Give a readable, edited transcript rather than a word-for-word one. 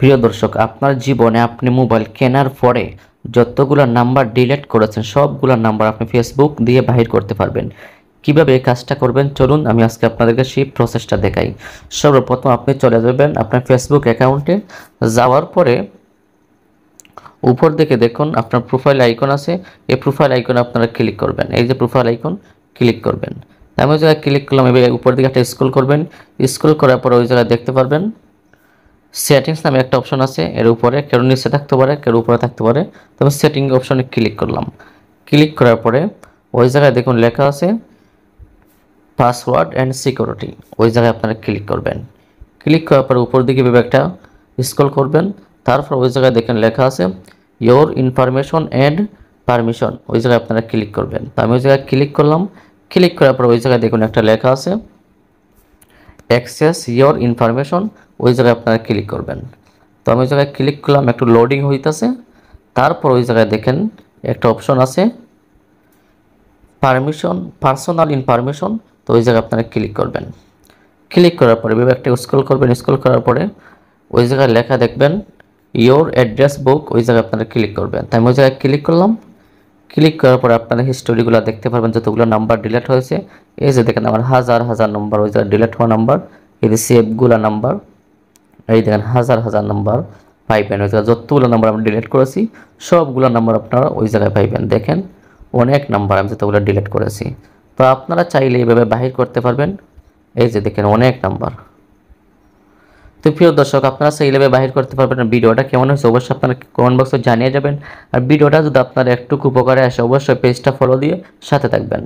প্রিয় দর্শক, আপনার জীবনে আপনি মোবাইল কেনার পরে যতগুলো নাম্বার ডিলিট করেছেন সবগুলো নাম্বার আপনি ফেসবুক দিয়ে বাহির করতে পারবেন। কিভাবে এই কাজটা করবেন চলুন আমি আজকে আপনাদেরকে সেই প্রসেসটা দেখাই। সর্বপ্রথম আপনি চলে যাবেন আপনার ফেসবুক অ্যাকাউন্টে। যাওয়ার পরে উপর দিকে দেখুন আপনার প্রোফাইল আইকন আছে, এই প্রোফাইল আইকনে আপনারা ক্লিক করবেন। এই যে প্রোফাইল আইকন, ক্লিক করবেন। আমি ওই জায়গায় ক্লিক করলাম, এবার উপর দিকে একটা স্ক্রল করবেন। স্ক্রল করার পরে ওই জায়গায় দেখতে পারবেন সেটিংস নামে একটা অপশন আছে, এর উপরে কেউ নিচে থাকতে পারে কেউ উপরে থাকতে পারে। তো আমি সেটিং অপশনে ক্লিক করলাম। ক্লিক করার পরে ওই জায়গায় দেখুন লেখা আছে পাসওয়ার্ড অ্যান্ড সিকিউরিটি, ওই জায়গায় আপনারা ক্লিক করবেন। ক্লিক করার পরে উপর দিকে ভেবে একটা স্ক্রল করবেন। তারপর ওই জায়গায় দেখেন লেখা আছে ইয়োর ইনফরমেশন অ্যান্ড পারমিশন, ওই জায়গায় আপনারা ক্লিক করবেন। তো আমি ওই জায়গায় ক্লিক করলাম। ক্লিক করার পর ওই জায়গায় দেখুন একটা লেখা আছে অ্যাক্সেস ইয়োর ইনফরমেশন, ওই জায়গায় আপনারা ক্লিক করবেন। তো আমি ওই জায়গায় ক্লিক করলাম, একটু লোডিং হইতেছে। তারপর ওই জায়গায় দেখেন একটা অপশন আছে পারমিশন, পার্সোনাল ইনফরমেশন, তো ওই জায়গায় আপনারা ক্লিক করবেন। ক্লিক করার পরে একটা স্ক্রল করবেন। স্ক্রল করার পরে ওই জায়গায় লেখা দেখবেন ইয়োর অ্যাড্রেস বুক, ওই জায়গায় আপনারা ক্লিক করবেন। তাই আমি ওই জায়গায় ক্লিক করলাম। ক্লিক করার পরে আপনারা হিস্টোরিগুলো দেখতে পারবেন, যতগুলো নাম্বার ডিলিট হয়েছে। এই যে দেখেন আমার হাজার হাজার নাম্বার, ওই জায়গায় ডিলিট হওয়া নাম্বার, এই যে সেভগুলো নাম্বার, এই দেখেন হাজার হাজার নাম্বার পাইবেন। ওই জায়গায় যতগুলো নাম্বার আমি ডিলিট করেছি সবগুলো নাম্বার আপনারা ওই জায়গায় পাইবেন। দেখেন অনেক নাম্বার আমি যতগুলো ডিলিট করেছি। তো আপনারা চাইলে এইভাবে বাহির করতে পারবেন। এই যে দেখেন অনেক নাম্বার। তো প্রিয় দর্শক, আপনারা সেইভাবে বাহির করতে পারবেন। ভিডিওটা কেমন হয়েছে অবশ্যই আপনারা কমেন্ট বক্সে জানিয়ে যাবেন। আর ভিডিওটা যদি আপনার একটু উপকারে আসে অবশ্যই পেজটা ফলো দিয়ে সাথে থাকবেন।